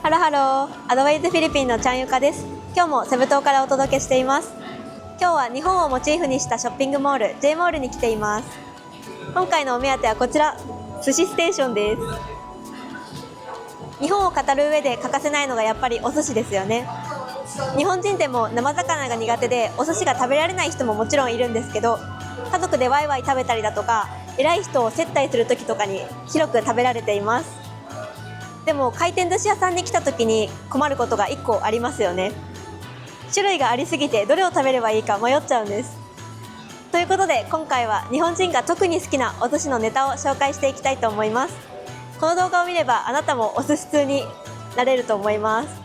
ハローハロー、アドバイズフィリピンのチャンユカです。今日もセブ島からお届けしています。今日は日本をモチーフにしたショッピングモール J モールに来ています。今回のお目当てはこちら、寿司ステーションです。日本を語る上で欠かせないのがやっぱりお寿司ですよね。日本人でも生魚が苦手でお寿司が食べられない人ももちろんいるんですけど、家族でワイワイ食べたりだとか偉い人を接待する時とかに広く食べられています。でも回転寿司屋さんに来た時に困ることが1個ありますよね。種類がありすぎてどれを食べればいいか迷っちゃうんです。ということで今回は日本人が特に好きなお寿司のネタを紹介していきたいと思います。この動画を見ればあなたもお寿司通になれると思います。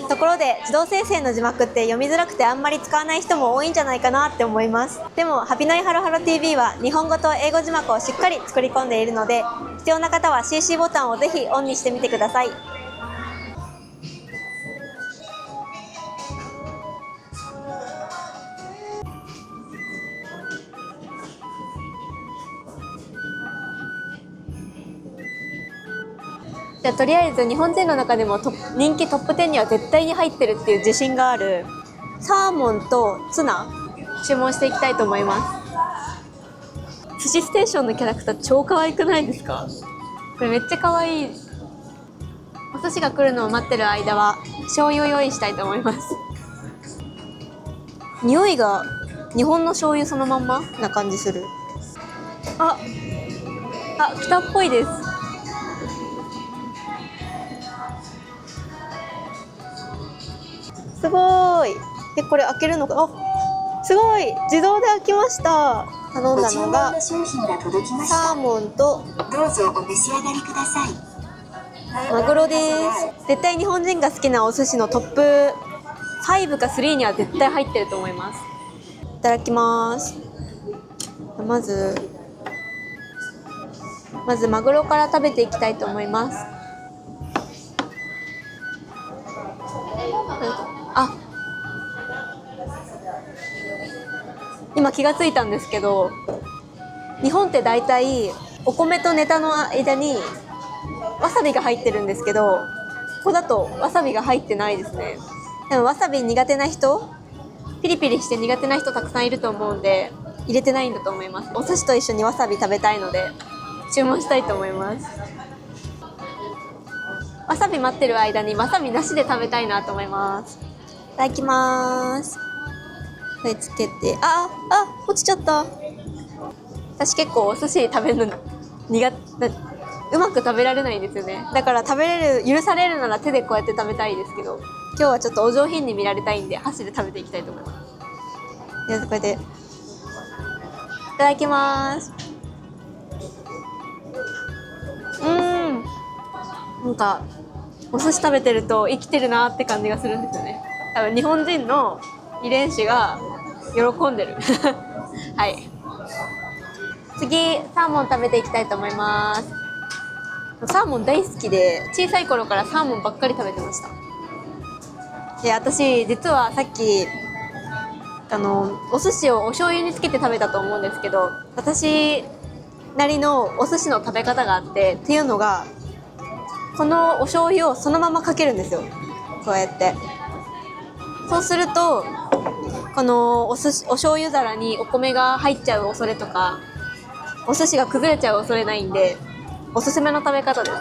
ところで自動生成の字幕って読みづらくてあんまり使わない人も多いんじゃないかなって思います。でもハピノイハロハロ TV は日本語と英語字幕をしっかり作り込んでいるので、必要な方は CC ボタンをぜひオンにしてみてください。じゃあとりあえず日本人の中でも人気トップ10には絶対に入ってるっていう自信があるサーモンとツナ注文していきたいと思います。寿司ステーションのキャラクター超可愛くないですか？これめっちゃ可愛い。お寿司が来るのを待ってる間は醤油を用意したいと思います。匂いが日本の醤油そのまんまな感じする。来たっぽいです。すごーい。これ開けるのか。すごい、自動で開きました。頼んだのがサーモンとどうぞお召し上がりください。マグロです。絶対日本人が好きなお寿司のトップ5か3には絶対入ってると思います。いただきます。まずマグロから食べていきたいと思います。今気がついたんですけど、日本って大体お米とネタの間にわさびが入ってるんですけど、ここだとわさびが入ってないですね。でもわさび苦手な人、ピリピリして苦手な人たくさんいると思うんで入れてないんだと思います。お寿司と一緒にわさび食べたいので注文したいと思います。わさび待ってる間にわさびなしで食べたいなと思います。いただきます。これつけて、落ちちゃった。私結構お寿司食べるのうまく食べられないんですよね。だから許されるなら手でこうやって食べたいですけど、今日はちょっとお上品に見られたいんで箸で食べていきたいと思います。こうやっていただきます。なんかお寿司食べてると生きてるなって感じがするんですよね。多分日本人の遺伝子が喜んでるはい、次サーモン食べていきたいと思います。サーモン大好きで小さい頃からサーモンばっかり食べてました。で、私実はさっきお寿司をお醤油につけて食べたと思うんですけど、私なりのお寿司の食べ方があって、っていうのがこのお醤油をそのままかけるんですよ。こうやって。そうするとこのお醤油皿にお米が入っちゃう恐れとかお寿司が崩れちゃう恐れないんで、おすすめの食べ方です。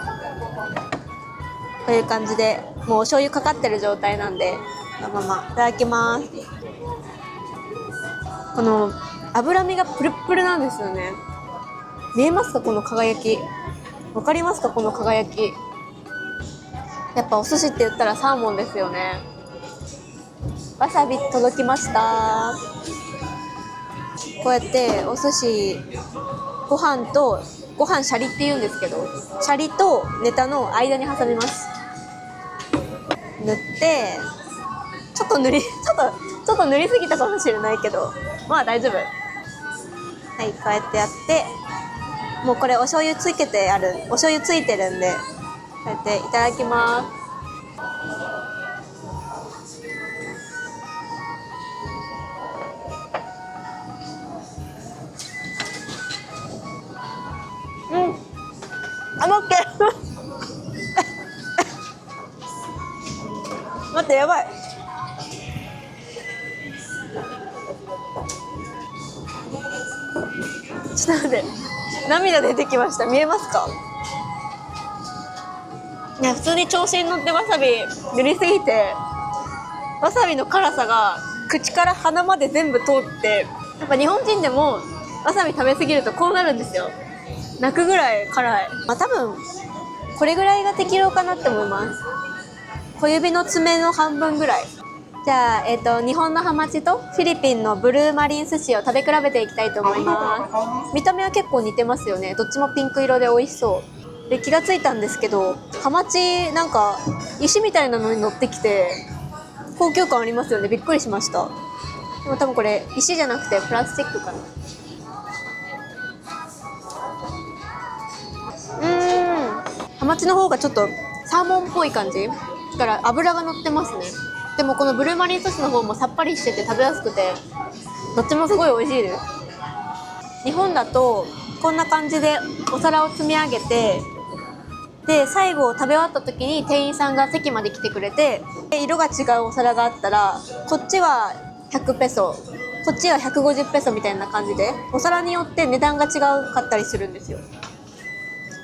こういう感じでもうお醤油かかってる状態なんで、このままいただきます。この脂身がプルップルなんですよね。見えますか、この輝き。わかりますか、この輝き。やっぱお寿司って言ったらサーモンですよね。わさび届きました。こうやってお寿司ご飯シャリって言うんですけど、シャリとネタの間に挟みます。塗ってちょっと塗りすぎたかもしれないけど、まあ大丈夫。はい、こうやってやって、もうこれお醤油ついてるんで、こうやっていただきます。あ、待って待って、やばい。ちょっと待って、涙出てきました。見えますか？いや、普通に調子に乗ってわさび塗りすぎて、わさびの辛さが口から鼻まで全部通って、やっぱ日本人でもわさび食べ過ぎるとこうなるんですよ。泣くぐらい辛い。まあ多分これぐらいが適量かなって思います。小指の爪の半分ぐらい。じゃあ、日本のハマチとフィリピンのブルーマリン寿司を食べ比べていきたいと思います。見た目は結構似てますよね。どっちもピンク色で美味しそう。で、気がついたんですけど、ハマチなんか石みたいなのに乗ってきて高級感ありますよね。びっくりしました。でも多分これ石じゃなくてプラスチックかな。ハマチの方がちょっとサーモンっぽい感じだから脂が乗ってますね。でもこのブルーマリンソースの方もさっぱりしてて食べやすくて、どっちもすごい美味しいです。日本だとこんな感じでお皿を積み上げて、で最後食べ終わった時に店員さんが席まで来てくれて、で色が違うお皿があったらこっちは100ペソ、こっちは150ペソみたいな感じでお皿によって値段が違うかったりするんですよ。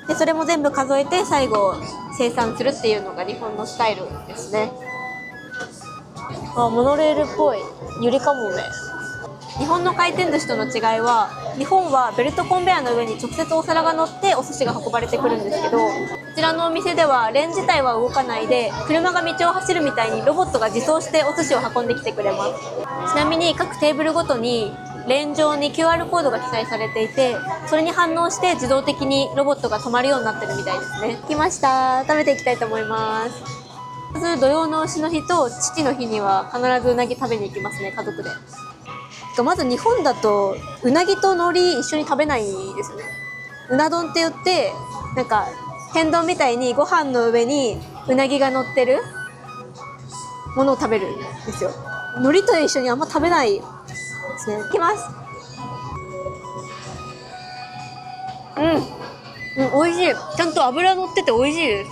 でそれも全部数えて最後精算するっていうのが日本のスタイルですね。あ、モノレールっぽいゆりかもめ。日本の回転寿司との違いは、日本はベルトコンベヤーの上に直接お皿が乗ってお寿司が運ばれてくるんですけど、こちらのお店ではレーン自体は動かないで、車が道を走るみたいにロボットが自走してお寿司を運んできてくれます。ちなみに各テーブルごとにレーン上に QR コードが記載されていて、それに反応して自動的にロボットが止まるようになってるみたいですね。来ました。食べていきたいと思います。まず土用の丑の日と父の日には必ずうなぎ食べに行きますね、家族で。まず日本だとうなぎと海苔一緒に食べないですよね。うな丼って言ってなんか天丼みたいにご飯の上にうなぎが乗ってるものを食べるんですよ。海苔と一緒にあんま食べないですね。いきます。美味しい。ちゃんと脂乗ってて美味しいです。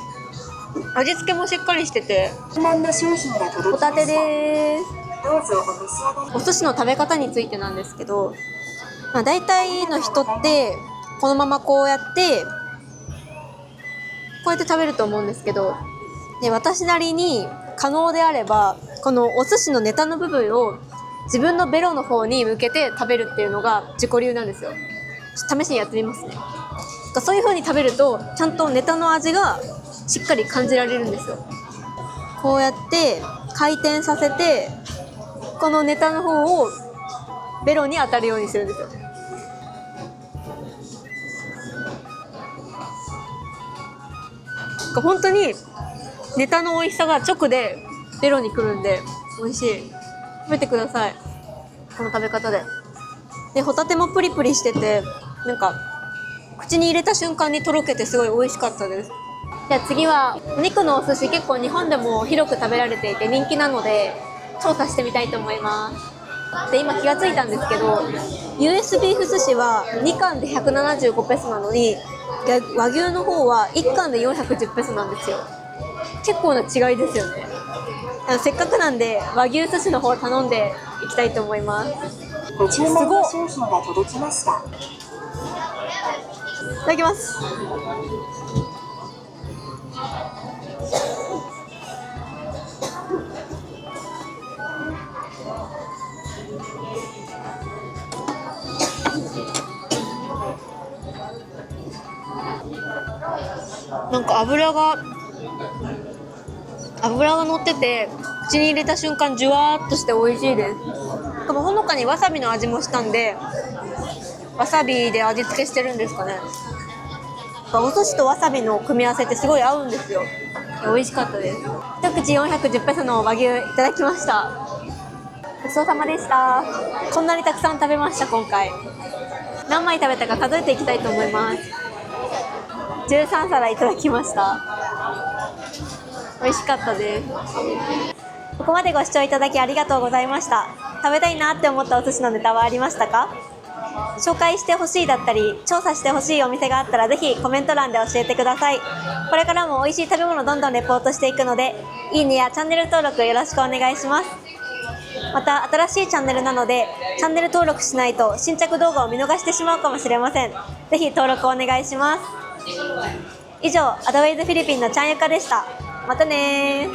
味付けもしっかりしてて。ホタテです。どうぞお召し上がり。お寿司の食べ方についてなんですけど、大体の人ってこのままこうやって食べると思うんですけど、で私なりに可能であればこのお寿司のネタの部分を自分のベロの方に向けて食べるっていうのが自己流なんですよ。試しにやってみますね。そういう風に食べるとちゃんとネタの味がしっかり感じられるんですよ。こうやって回転させてこのネタの方をベロに当たるようにするんですよ。本当にネタの美味しさが直でベロにくるんで美味しい。食べてください、この食べ方で。でホタテもプリプリしてて、なんか口に入れた瞬間にとろけてすごい美味しかったです。じゃあ次はお肉のお寿司、結構日本でも広く食べられていて人気なので調査してみたいと思います。で今気がついたんですけど、 US ビーフ寿司は2貫で175ペソなのに和牛の方は1貫で410ペソなんですよ。結構な違いですよね。せっかくなんで和牛寿司の方頼んでいきたいと思います。ご注文の商品が届きました。いただきます。なんか油が乗ってて口に入れた瞬間ジュワーっとして美味しいです。でもほのかにわさびの味もしたんで、わさびで味付けしてるんですかね。お寿司とわさびの組み合わせってすごい合うんですよ。美味しかったです。一口410ペソの和牛いただきました。ごちそうさまでした。こんなにたくさん食べました。今回何枚食べたか数えていきたいと思います。13皿いただきました。美味しかったです。ここまでご視聴いただきありがとうございました。食べたいなって思ったお寿司のネタはありましたか？紹介してほしいだったり調査してほしいお店があったらぜひコメント欄で教えてください。これからも美味しい食べ物どんどんレポートしていくので、いいねやチャンネル登録よろしくお願いします。また新しいチャンネルなのでチャンネル登録しないと新着動画を見逃してしまうかもしれません。ぜひ登録お願いします。以上、アドウェイズフィリピンのちゃんゆかでした。またねー。